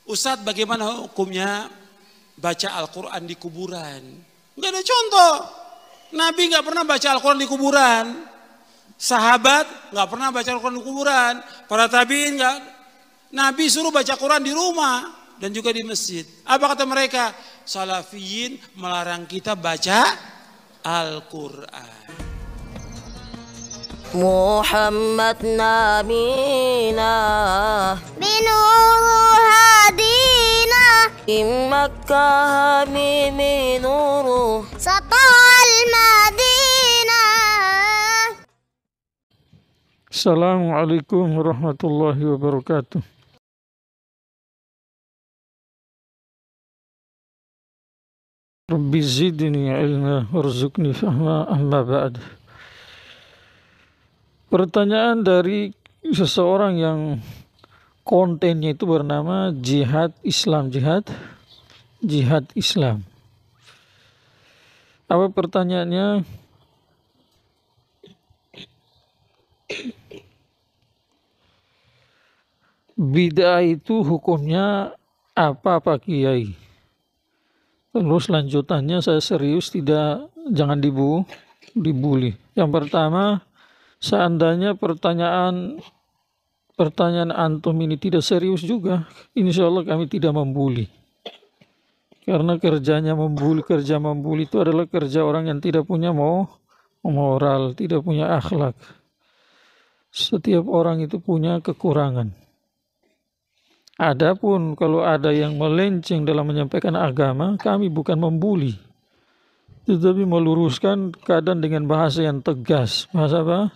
Ustadz, bagaimana hukumnya baca Al-Quran di kuburan? Nggak ada contoh. Nabi nggak pernah baca Al-Quran di kuburan. Sahabat nggak pernah baca Al-Quran di kuburan. Para tabiin nggak. Nabi suruh baca Quran di rumah dan juga di masjid. Apa kata mereka? Salafiyin melarang kita baca Al-Quran. Muhammad nabina binuru hadina in Makkah hamimi nuru satal madinah. Assalamualaikum warahmatullahi wabarakatuh. Rabbi zidni ilma warzuqni fahma amma ba'd. Pertanyaan dari seseorang yang kontennya itu bernama Jihad Islam. Jihad Islam. Apa pertanyaannya? Bid'ah itu hukumnya apa Pak Kiai? Terus lanjutannya saya serius, jangan dibully. Yang pertama, seandainya pertanyaan antum ini tidak serius juga, insya Allah kami tidak membuli. Karena kerja membuli itu adalah kerja orang yang tidak punya moral, tidak punya akhlak. Setiap orang itu punya kekurangan. Adapun kalau ada yang melenceng dalam menyampaikan agama, kami bukan membuli, tetapi meluruskan keadaan dengan bahasa yang tegas. Bahasa apa?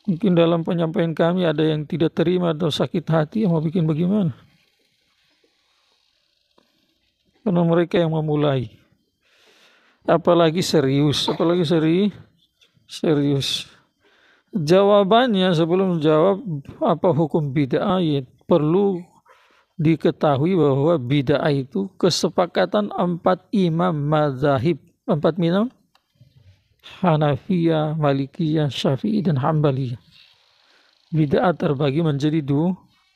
Mungkin dalam penyampaian kami ada yang tidak terima atau sakit hati, yang mau bikin bagaimana? Karena mereka yang memulai. Apalagi serius. Jawabannya sebelum jawab apa hukum bid'ah, perlu diketahui bahwa bid'ah itu kesepakatan 4 imam mazhab, 4 imam Hanafiyah, Malikiyah, Syafi'i dan Hambaliyah. Bid'ah terbagi menjadi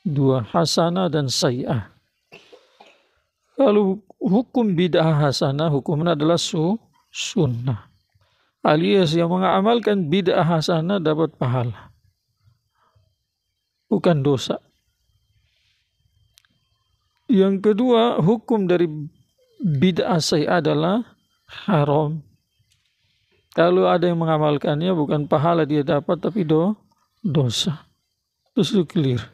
dua, hasanah dan sayyi'ah. Kalau hukum bid'ah hasanah, hukumnya adalah sunnah. Alias yang mengamalkan bid'ah hasanah dapat pahala, bukan dosa. Yang kedua, hukum dari bid'ah sayyi'ah adalah haram. Kalau ada yang mengamalkannya, bukan pahala dia dapat, tapi dosa. Itu clear.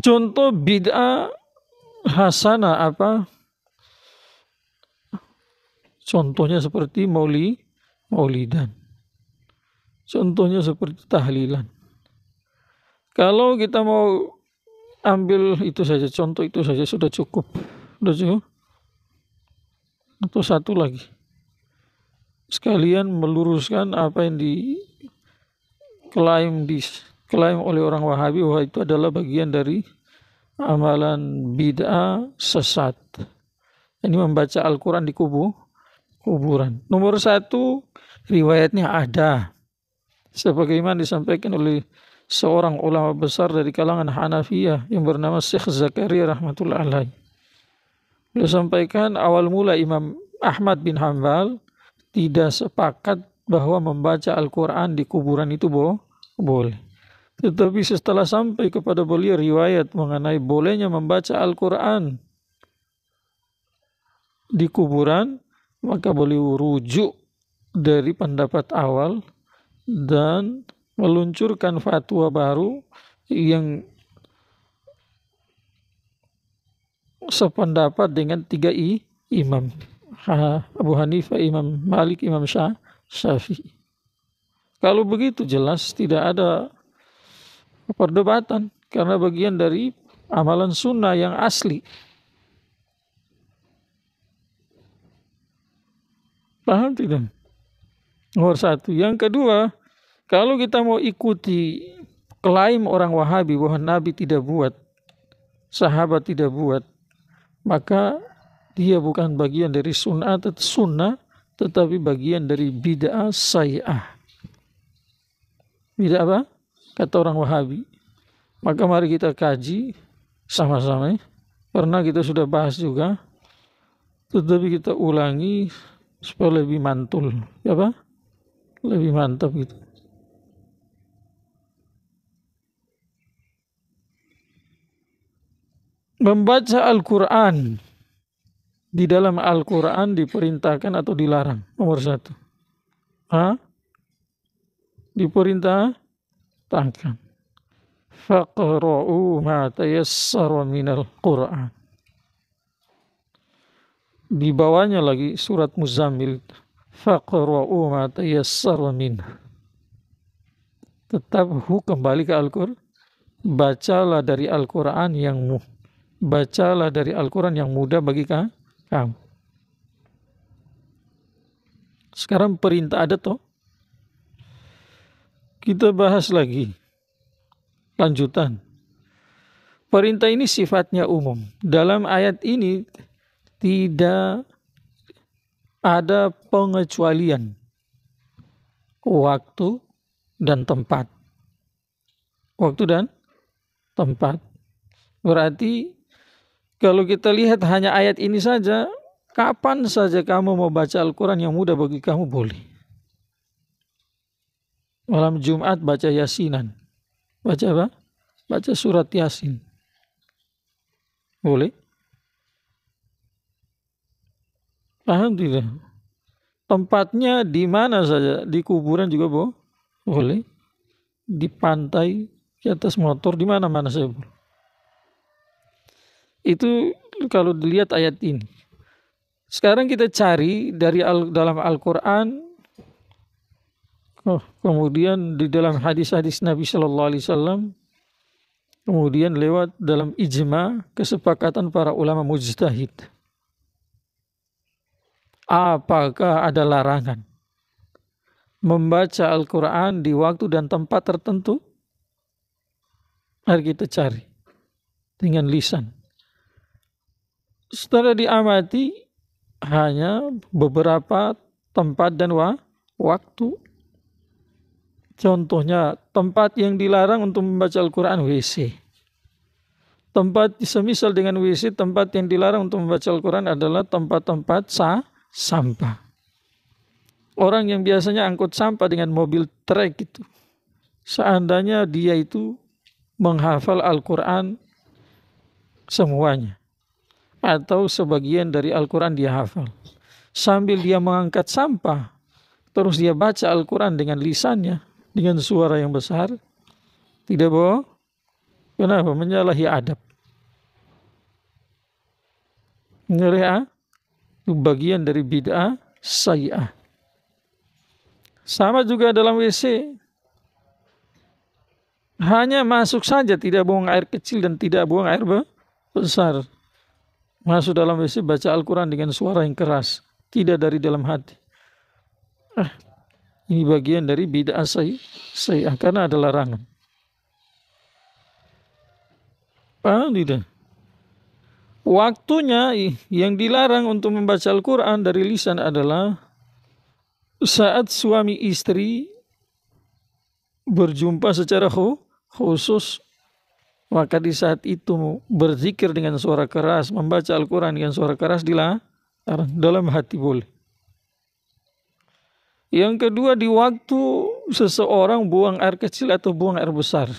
Contoh bid'ah hasanah apa? Contohnya seperti maulidan. Contohnya seperti tahlilan. Kalau kita mau ambil itu saja, contoh itu saja sudah cukup. Atau satu lagi. Sekalian meluruskan apa yang diklaim oleh orang Wahabi bahwa itu adalah bagian dari amalan bid'ah sesat. Ini membaca Al-Quran di kuburan. Nomor 1, riwayatnya ada. Sebagaimana disampaikan oleh seorang ulama besar dari kalangan Hanafiyah yang bernama Syekh Zakaria rahmatullah alaih. Beliau sampaikan awal mula Imam Ahmad bin Hanbal tidak sepakat bahwa membaca Al-Quran di kuburan itu boleh. Tetapi setelah sampai kepada beliau riwayat mengenai bolehnya membaca Al-Quran di kuburan, maka beliau rujuk dari pendapat awal dan meluncurkan fatwa baru yang sependapat dengan 3 imam, Abu Hanifah, Imam Malik, Imam Syafi'i. Kalau begitu jelas tidak ada perdebatan, karena bagian dari amalan sunnah yang asli. Paham tidak? Nomor 1. Yang kedua, kalau kita mau ikuti klaim orang Wahabi bahwa Nabi tidak buat, sahabat tidak buat, maka dia bukan bagian dari sunnah, tetapi bagian dari bid'ah sayyi'ah. Bid'ah apa? Kata orang Wahabi, Maka mari kita kaji sama-sama. Pernah kita sudah bahas juga, tetapi kita ulangi supaya lebih mantul, ya Pak? Lebih mantap gitu. Membaca Al-Quran. Di dalam Al-Quran diperintahkan atau dilarang? Nomor 1. Diperintahkan. Faqra'u ma tayassara minal Qur'an. Di bawahnya lagi surat Muzammil. Faqra'u ma tayassara minhu. Tetap kembali ke Al-Quran. Bacalah dari Al-Quran yang mudah bagi kamu. Sekarang perintah ada toh. Kita bahas lagi. Lanjutan. Perintah ini sifatnya umum. Dalam ayat ini tidak ada pengecualian waktu dan tempat. Waktu dan tempat. Berarti kalau kita lihat hanya ayat ini saja, kapan saja kamu mau baca Al-Quran yang mudah bagi kamu boleh. Malam Jumat baca Yasinan. Baca apa? Baca surat Yasin. Boleh? Alhamdulillah. Tempatnya di mana saja, di kuburan juga boleh. Di pantai, di atas motor, di mana-mana saja boleh. Itu kalau dilihat ayat ini. Sekarang kita cari dari dalam Al-Quran, kemudian di dalam hadis-hadis Nabi Sallallahu Alaihi Wasallam, kemudian lewat dalam ijma kesepakatan para ulama mujtahid. Apakah ada larangan membaca Al-Quran di waktu dan tempat tertentu? Mari kita cari dengan lisan. Setelah diamati hanya beberapa tempat dan waktu. Contohnya tempat yang dilarang untuk membaca Al-Quran WC. Tempat semisal dengan WC, tempat yang dilarang untuk membaca Al-Quran adalah tempat-tempat sampah. Orang yang biasanya angkut sampah dengan mobil trek itu, seandainya dia itu menghafal Al-Quran semuanya, atau sebagian dari Al-Quran dia hafal, sambil dia mengangkat sampah, terus dia baca Al-Quran dengan lisannya, dengan suara yang besar, tidak boleh. Kenapa? Menyalahi adab. Menyalahi itu bagian dari bid'ah sayyi'ah. Sama juga dalam WC. Hanya masuk saja, tidak buang air kecil dan tidak buang air besar. Masuk dalam WC baca Al-Quran dengan suara yang keras, tidak dari dalam hati. Ini bagian dari bid'ah sayyi'ah karena ada larangan. Paham tidak? Waktunya yang dilarang untuk membaca Al-Quran dari lisan adalah saat suami istri berjumpa secara khusus. Maka di saat itu berzikir dengan suara keras, membaca Al-Quran dengan suara keras dilarang, dalam hati boleh. Yang kedua, di waktu seseorang buang air kecil atau buang air besar.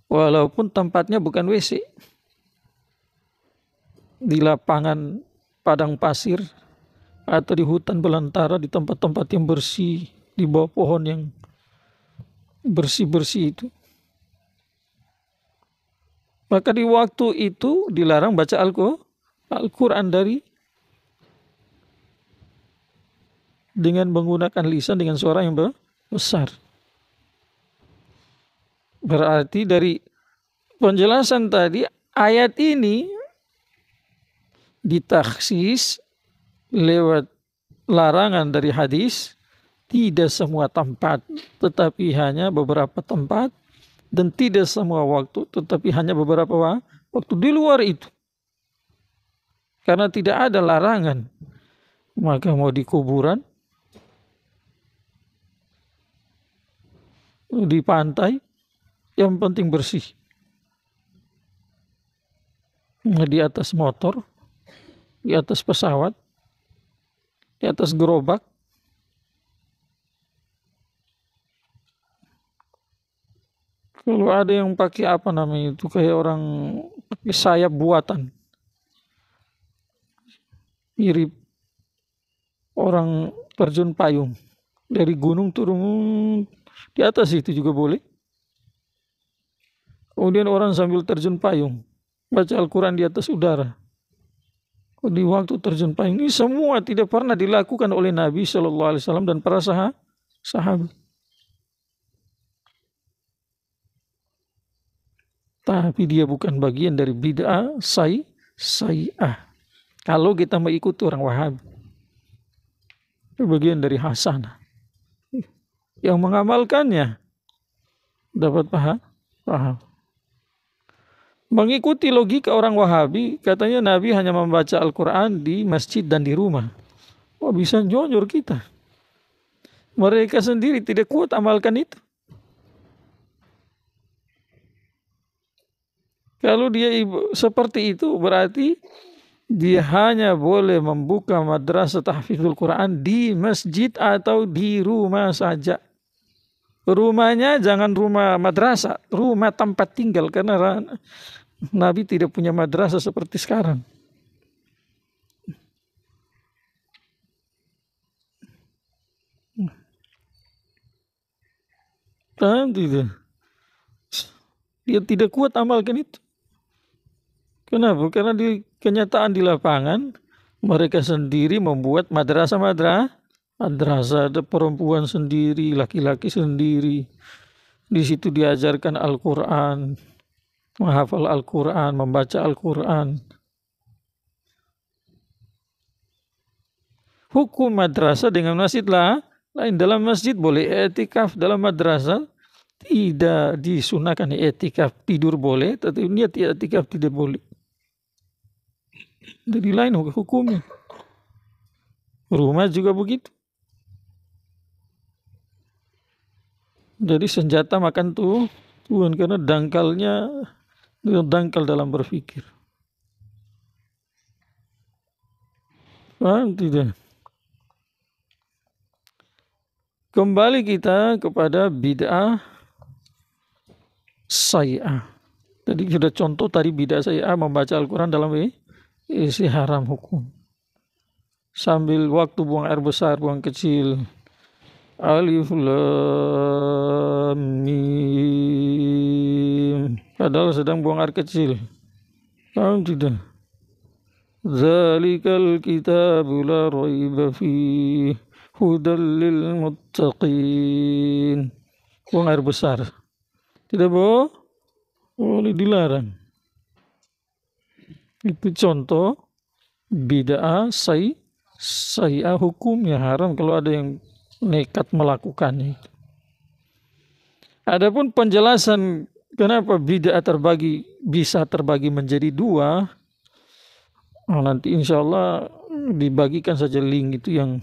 Walaupun tempatnya bukan WC. Di lapangan padang pasir atau di hutan belantara, di tempat-tempat yang bersih, di bawah pohon yang bersih-bersih itu. Maka di waktu itu dilarang baca Al-Quran dengan menggunakan lisan dengan suara yang besar. Berarti dari penjelasan tadi, ayat ini ditaksis lewat larangan dari hadis, tidak semua tempat, tetapi hanya beberapa tempat, dan tidak semua waktu, tetapi hanya beberapa waktu. Di luar itu, karena tidak ada larangan, maka mau di kuburan, di pantai, yang penting bersih. di atas motor, di atas pesawat, di atas gerobak. Kalau ada yang pakai apa namanya itu, kayak orang pakai sayap buatan, mirip orang terjun payung dari gunung turun di atas, itu juga boleh. Kemudian orang sambil terjun payung baca Al-Quran di atas udara di waktu terjun payung. Ini semua tidak pernah dilakukan oleh Nabi SAW dan para sahabat. Tapi dia bukan bagian dari bid'ah sayyah. Kalau kita mengikuti orang Wahabi, itu bagian dari hasanah. Yang mengamalkannya dapat paham. Mengikuti logika orang Wahabi, katanya Nabi hanya membaca Al-Quran di masjid dan di rumah. Wah, bisa jujur kita. Mereka sendiri tidak kuat amalkan itu. Kalau dia seperti itu, berarti dia hanya boleh membuka madrasah tahfidzul Quran di masjid atau di rumah saja. Rumahnya jangan rumah madrasah, rumah tempat tinggal, karena Nabi tidak punya madrasah seperti sekarang. Dia tidak kuat amalkan itu. Kenapa? Karena di kenyataan di lapangan mereka sendiri membuat madrasah, ada perempuan sendiri, laki-laki sendiri. Di situ diajarkan Al-Quran, menghafal Al-Quran, membaca Al-Quran. Hukum madrasah dengan masjid lain. Dalam masjid boleh etikaf, dalam madrasah tidak disunahkan etikaf. Tidur boleh, tapi niat etikaf tidak boleh. Jadi lain hukumnya. Rumah juga begitu. Jadi senjata makan Tuhan, karena dangkal dalam berpikir. Paham tidak? Kembali kita kepada bid'ah sayyah. Tadi sudah contoh tadi bid'ah sayyah, membaca Al-Quran dalam isi haram hukum. Sambil waktu buang air besar, buang kecil. Alif lam mim. Padahal sedang buang air kecil. Paham tidak? Zalikal kitabu la raiba fihi hudal lil muttaqin. Buang air besar. Tidak boleh dilarang. Itu contoh bid'ah sayyah, hukumnya haram kalau ada yang nekat melakukannya. Adapun penjelasan kenapa bid'ah bisa terbagi menjadi dua, nanti insya Allah dibagikan saja link itu, yang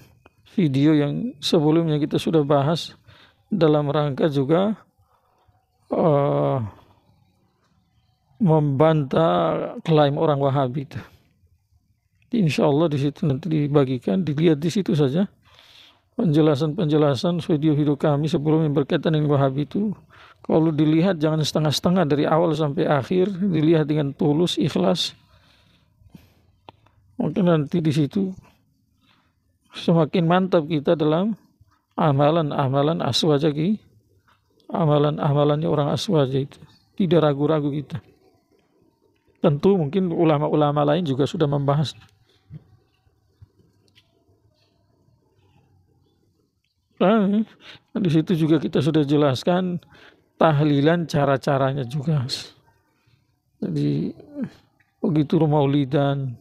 video yang sebelumnya kita sudah bahas dalam rangka juga membantah klaim orang Wahabi itu. Insya Allah di situ nanti dibagikan, dilihat di situ saja penjelasan video-video kami sebelumnya berkaitan dengan Wahabi itu. Kalau dilihat jangan setengah-setengah, dari awal sampai akhir dilihat dengan tulus, ikhlas. Mungkin nanti di situ semakin mantap kita dalam amalan aswaja, amalannya orang aswaja itu. Tidak ragu-ragu kita. Tentu mungkin ulama-ulama lain juga sudah membahas. Di situ juga kita sudah jelaskan tahlilan, cara-caranya juga. Jadi begitu maulidan,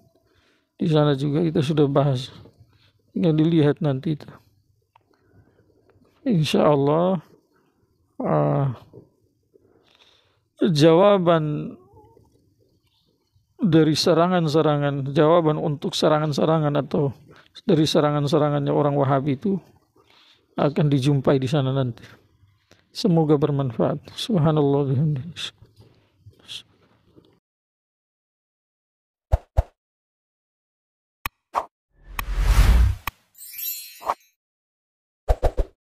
di sana juga kita sudah bahas. Tinggal dilihat nanti itu. Insya Allah jawaban dari jawaban untuk serangan-serangan atau dari serangan-serangannya orang Wahabi itu akan dijumpai di sana nanti. Semoga bermanfaat. Subhanallah.